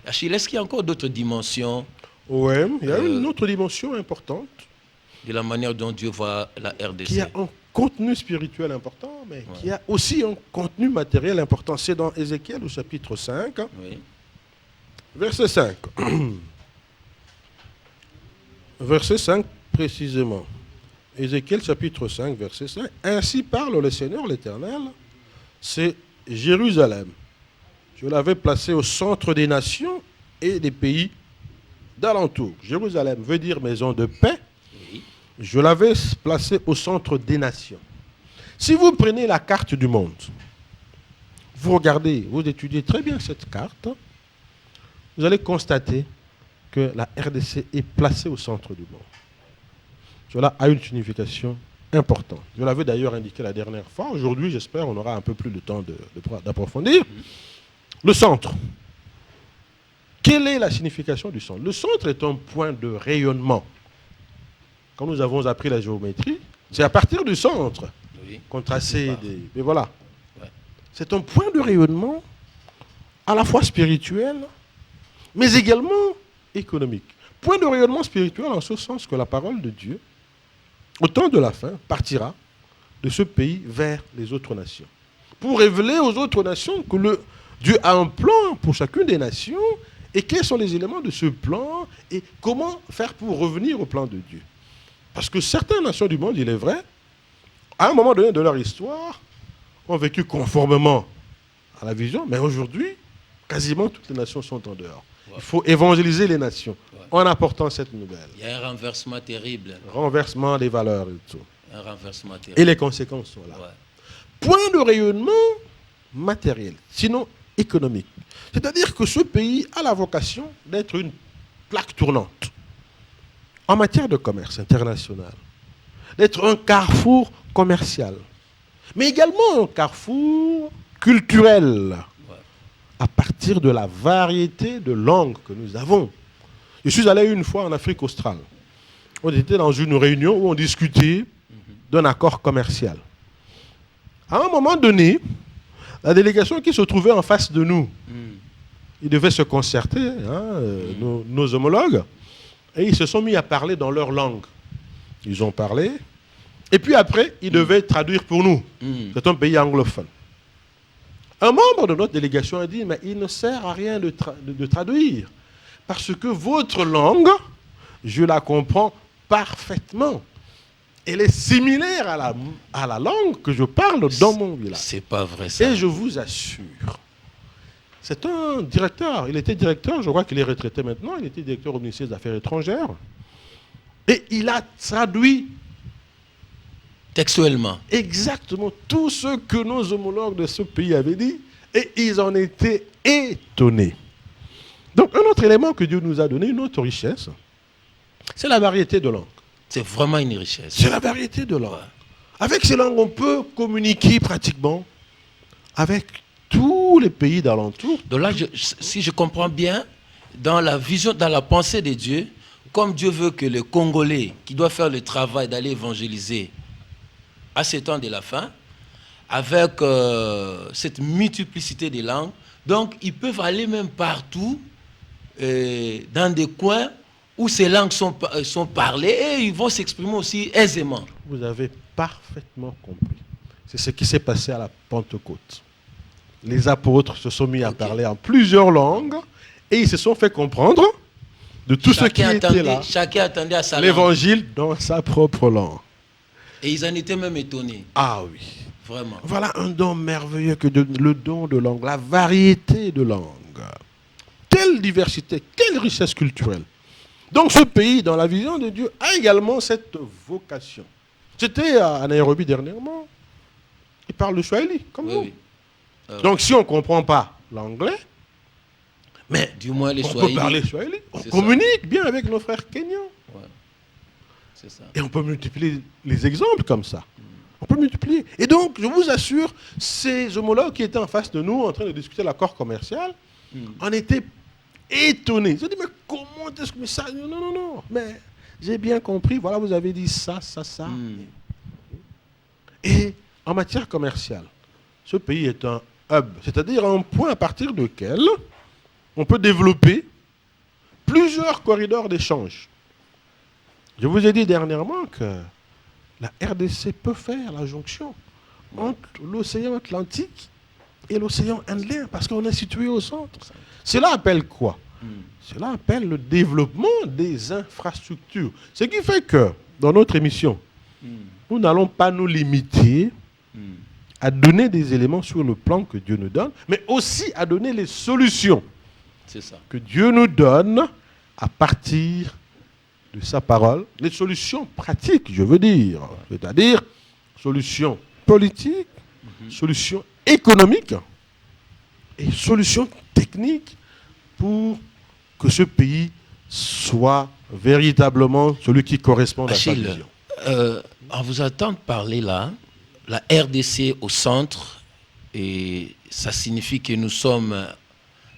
Achille, est-ce qu'il y a encore d'autres dimensions Oui, il y a une autre dimension importante de la manière dont Dieu voit la RDC? qui a un contenu spirituel important, mais qui a aussi un contenu matériel important. C'est dans Ézéchiel au chapitre 5, Oui. verset 5. Verset 5 précisément. Ézéchiel chapitre 5, verset 5. Ainsi parle le Seigneur l'Éternel, c'est Jérusalem. Je l'avais placé au centre des nations et des pays d'alentour. Jérusalem veut dire maison de paix. Oui. Je l'avais placé au centre des nations. Si vous prenez la carte du monde, vous regardez, vous étudiez très bien cette carte, vous allez constater que la RDC est placée au centre du monde. Cela a une signification importante. Je l'avais d'ailleurs indiqué la dernière fois. Aujourd'hui, j'espère, on aura un peu plus de temps d'approfondir. Le centre. Quelle est la signification du centre? Le centre est un point de rayonnement. Quand nous avons appris la géométrie, c'est à partir du centre qu'on traçait des... Mais voilà. Ouais. C'est un point de rayonnement à la fois spirituel, mais également économique. Point de rayonnement spirituel en ce sens que la parole de Dieu, au temps de la fin, partira de ce pays vers les autres nations. Pour révéler aux autres nations que Dieu a un plan pour chacune des nations et quels sont les éléments de ce plan et comment faire pour revenir au plan de Dieu. Parce que certaines nations du monde, il est vrai, à un moment donné de leur histoire, ont vécu conformément à la vision, mais aujourd'hui, quasiment toutes les nations sont en dehors. Ouais. Il faut évangéliser les nations en apportant cette nouvelle. Il y a un renversement terrible. Renversement des valeurs et tout. Un renversement terrible. Et les conséquences sont là. Ouais. Point de rayonnement matériel, sinon économique. C'est-à-dire que ce pays a la vocation d'être une plaque tournante en matière de commerce international, d'être un carrefour commercial, mais également un carrefour culturel, à partir de la variété de langues que nous avons. Je suis allé une fois en Afrique australe. On était dans une réunion où on discutait d'un accord commercial. À un moment donné, la délégation qui se trouvait en face de nous, ils devaient se concerter, nos homologues, et ils se sont mis à parler dans leur langue. Ils ont parlé, et puis après, ils devaient traduire pour nous. C'est un pays anglophone. Un membre de notre délégation a dit, mais il ne sert à rien de traduire, parce que votre langue, je la comprends parfaitement. Elle est similaire à la langue que je parle dans mon village. C'est pas vrai ça. Et je vous assure, c'est un directeur, il était directeur, je crois qu'il est retraité maintenant, il était directeur au ministère des Affaires étrangères, et il a traduit textuellement exactement tout ce que nos homologues de ce pays avaient dit, et ils en étaient étonnés. Donc un autre élément que Dieu nous a donné, une autre richesse, c'est la variété de langues. C'est vraiment une richesse. C'est la variété de langues. Avec ces langues, on peut communiquer pratiquement avec tous les pays d'alentour. Donc là, si je comprends bien, dans la vision, dans la pensée de Dieu, comme Dieu veut que les Congolais, qui doivent faire le travail d'aller évangéliser à ces temps de la fin, avec cette multiplicité de langues, donc ils peuvent aller même partout, dans des coins où ces langues sont parlées et ils vont s'exprimer aussi aisément. Vous avez parfaitement compris. C'est ce qui s'est passé à la Pentecôte. Les apôtres se sont mis à parler en plusieurs langues et ils se sont fait comprendre de tout ce qui était là. Chacun attendait à sa langue. L'évangile dans sa propre langue. Et ils en étaient même étonnés. Ah oui. Vraiment. Voilà un don merveilleux que le don de langue, la variété de langues. Quelle diversité, quelle richesse culturelle. Donc ce pays, dans la vision de Dieu, a également cette vocation. J'étais à Nairobi dernièrement. Ils parlent le Swahili, comme nous. Oui. Donc si on ne comprend pas l'anglais, mais du moins les on peut parler Swahili. On communique bien avec nos frères kenyans. Ouais. C'est ça. Et on peut multiplier les exemples comme ça. On peut multiplier. Et donc, je vous assure, ces homologues qui étaient en face de nous, en train de discuter l'accord commercial, en étaient étonnés. Ils ont dit, mais comment est-ce que ça... Non. Mais j'ai bien compris. Voilà, vous avez dit ça. Et en matière commerciale, ce pays est un hub, c'est-à-dire un point à partir duquel on peut développer plusieurs corridors d'échange. Je vous ai dit dernièrement que la RDC peut faire la jonction entre l'océan Atlantique et l'océan Indien, parce qu'on est situé au centre. Cela appelle quoi? Cela appelle le développement des infrastructures. Ce qui fait que, dans notre émission, nous n'allons pas nous limiter à donner des éléments sur le plan que Dieu nous donne, mais aussi à donner les solutions que Dieu nous donne à partir de sa parole. Les solutions pratiques, je veux dire. C'est-à-dire solutions politiques, solutions économiques et solutions techniques pour que ce pays soit véritablement celui qui correspond à sa vision. En vous entendant parler là, la RDC au centre, et ça signifie que nous sommes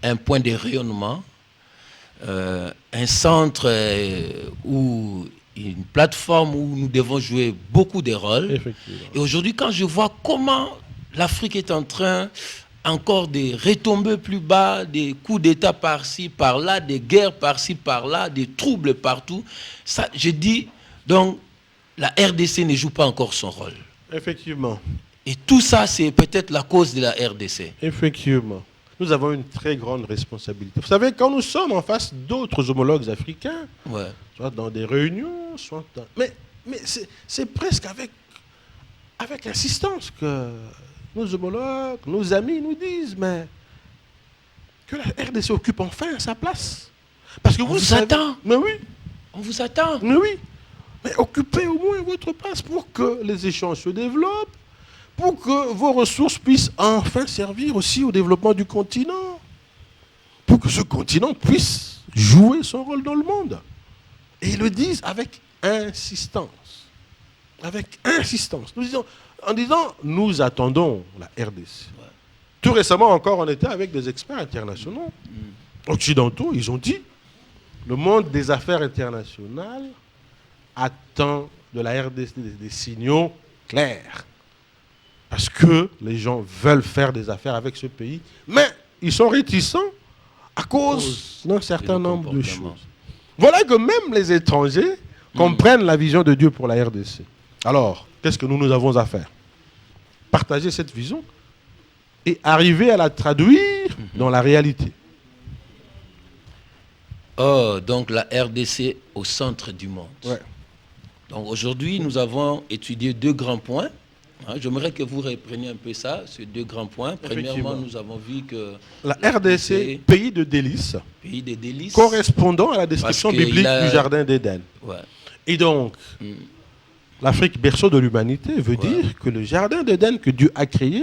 un point de rayonnement, un centre où une plateforme où nous devons jouer beaucoup de rôles. Et aujourd'hui, quand je vois comment l'Afrique est en train encore de retomber plus bas, des coups d'État par-ci, par-là, des guerres par-ci, par-là, des troubles partout, ça, je dis, donc, la RDC ne joue pas encore son rôle. Effectivement. Et tout ça, c'est peut-être la cause de la RDC. Effectivement. Nous avons une très grande responsabilité. Vous savez, quand nous sommes en face d'autres homologues africains, soit dans des réunions, soit dans... Mais c'est presque avec insistance que nos homologues, nos amis nous disent, mais que la RDC occupe enfin sa place. Parce que vous attend. Mais oui. On vous attend. Mais oui. Mais occupez au moins votre place pour que les échanges se développent, pour que vos ressources puissent enfin servir aussi au développement du continent, pour que ce continent puisse jouer son rôle dans le monde. Et ils le disent avec insistance. Avec insistance. En disant, nous attendons la RDC. Tout récemment encore, on était avec des experts internationaux, occidentaux, ils ont dit, le monde des affaires internationales attend de la RDC des signaux clairs. Parce que les gens veulent faire des affaires avec ce pays, mais ils sont réticents à cause d'un certain nombre de choses. Voilà que même les étrangers comprennent la vision de Dieu pour la RDC. Alors, qu'est-ce que nous avons à faire? Partager cette vision et arriver à la traduire dans la réalité. Oh, donc la RDC au centre du monde. Ouais. Donc aujourd'hui, nous avons étudié deux grands points. J'aimerais que vous repreniez un peu ça, ces deux grands points. Premièrement, nous avons vu que la RDC, pays de délices, correspondant à la description biblique du Jardin d'Éden. Ouais. Et donc, l'Afrique, berceau de l'humanité, veut dire que le Jardin d'Éden que Dieu a créé,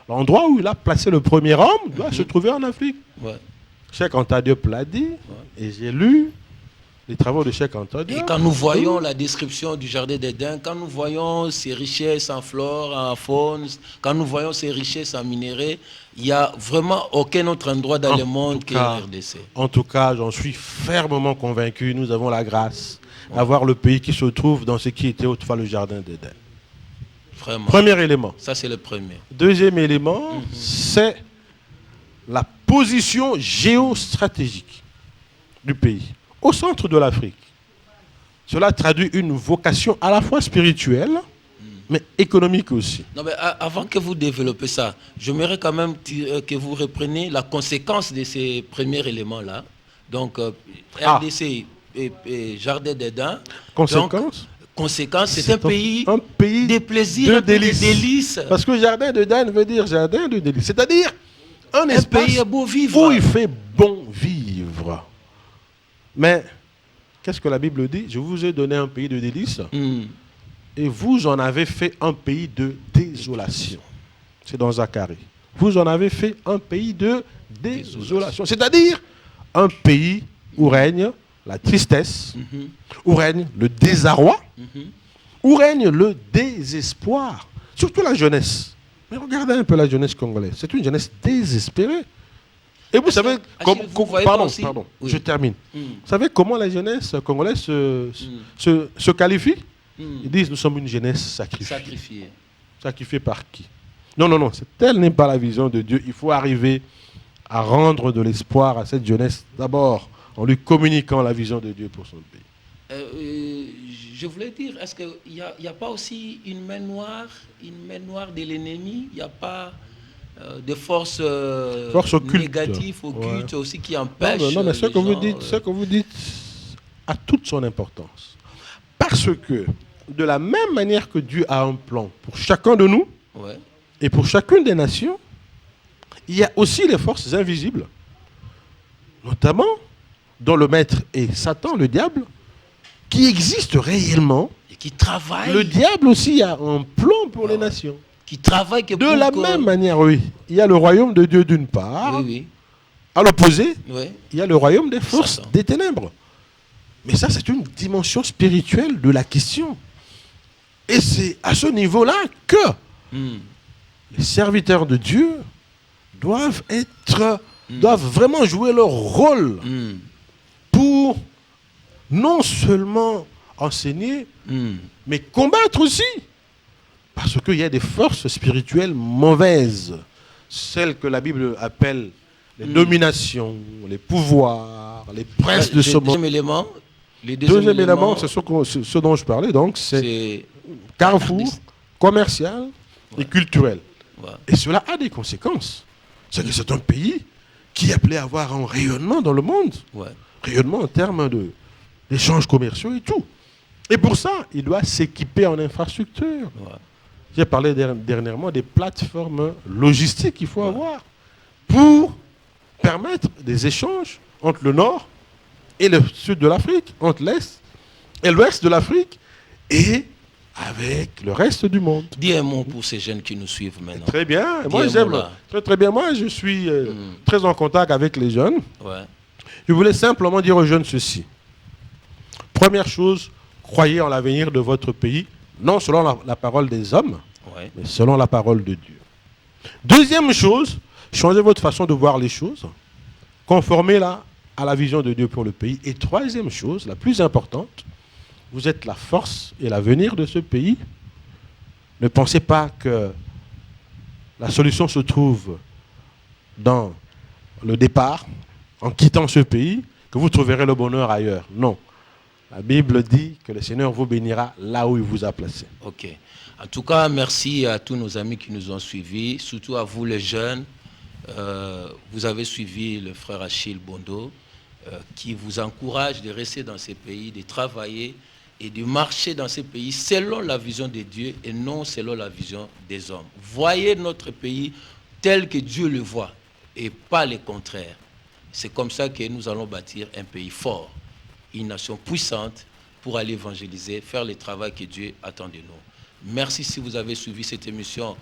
l'endroit où il a placé le premier homme, doit se trouver en Afrique. Ouais. Cheikh Anta Diop l'a dit, et j'ai lu les travaux de Cheikh Anta Diop. Et quand nous voyons la description du Jardin d'Éden, quand nous voyons ses richesses en flore, en faune, quand nous voyons ses richesses en minéraux, il n'y a vraiment aucun autre endroit dans le monde que la RDC. En tout cas, j'en suis fermement convaincu, nous avons la grâce d'avoir le pays qui se trouve dans ce qui était autrefois le Jardin d'Éden. Vraiment. Premier élément. Ça, c'est le premier. Deuxième élément, c'est la position géostratégique du pays, au centre de l'Afrique. Cela traduit une vocation à la fois spirituelle, mais économique aussi. Non, mais avant que vous développez ça, j'aimerais quand même que vous repreniez la conséquence de ces premiers éléments-là. Donc, RDC et Jardin d'Éden. Conséquence? Conséquence, c'est un pays des de plaisirs, délices. Parce que Jardin d'Éden veut dire jardin de délices. C'est-à-dire un espace pays beau vivre. où il fait bon vivre. Mais, qu'est-ce que la Bible dit? Je vous ai donné un pays de délices et vous en avez fait un pays de désolation. C'est dans Zacharie. Vous en avez fait un pays de désolation. C'est-à-dire un pays où règne la tristesse, où règne le désarroi, où règne le désespoir. Surtout la jeunesse. Mais regardez un peu la jeunesse congolaise. C'est une jeunesse désespérée. Et vous savez, je termine. Vous savez comment la jeunesse congolaise se qualifie? Ils disent, nous sommes une jeunesse sacrifiée. Sacrifiée par qui? Non, telle n'est pas la vision de Dieu. Il faut arriver à rendre de l'espoir à cette jeunesse, d'abord en lui communiquant la vision de Dieu pour son pays? Je voulais dire, est-ce qu'il n'y a pas aussi une main noire de l'ennemi? Il n'y a pas de forces négatives, occultes aussi qui empêchent non, mais ce que vous dites a toute son importance. Parce que de la même manière que Dieu a un plan pour chacun de nous et pour chacune des nations, il y a aussi les forces invisibles, notamment dont le maître est Satan, le diable, qui existent réellement. Et qui travaillent. Le diable aussi a un plan pour les nations. Qui travaille de la même manière, oui. Il y a le royaume de Dieu d'une part. Oui. À l'opposé, il y a le royaume des forces des ténèbres. Mais ça, c'est une dimension spirituelle de la question. Et c'est à ce niveau-là que les serviteurs de Dieu doivent vraiment jouer leur rôle pour non seulement enseigner, mais combattre aussi. Parce qu'il y a des forces spirituelles mauvaises, celles que la Bible appelle les dominations, les pouvoirs, les princes de ce monde. Deuxième élément, c'est ce dont je parlais, donc c'est carrefour commercial et culturel. Et cela a des conséquences. C'est que c'est un pays qui est appelé à avoir un rayonnement dans le monde. Rayonnement en termes d'échanges commerciaux et tout. Et pour ça, il doit s'équiper en infrastructure. J'ai parlé dernièrement des plateformes logistiques qu'il faut avoir pour permettre des échanges entre le nord et le sud de l'Afrique, entre l'est et l'ouest de l'Afrique, et avec le reste du monde. Dis un mot pour ces jeunes qui nous suivent maintenant. Très bien. Moi, j'aime très bien. Moi, je suis très en contact avec les jeunes. Je voulais simplement dire aux jeunes ceci. Première chose, croyez en l'avenir de votre pays, non selon la parole des hommes, mais selon la parole de Dieu. Deuxième chose, changez votre façon de voir les choses, conformez-la à la vision de Dieu pour le pays. Et troisième chose, la plus importante, vous êtes la force et l'avenir de ce pays. Ne pensez pas que la solution se trouve dans le départ, en quittant ce pays, que vous trouverez le bonheur ailleurs. Non. La Bible dit que le Seigneur vous bénira là où il vous a placé. Ok. En tout cas, merci à tous nos amis qui nous ont suivis, surtout à vous les jeunes. Vous avez suivi le frère Achille Bondo, qui vous encourage de rester dans ces pays, de travailler et de marcher dans ces pays selon la vision de Dieu et non selon la vision des hommes. Voyez notre pays tel que Dieu le voit et pas le contraire. C'est comme ça que nous allons bâtir un pays fort, une nation puissante pour aller évangéliser, faire le travail que Dieu attend de nous. Merci si vous avez suivi cette émission.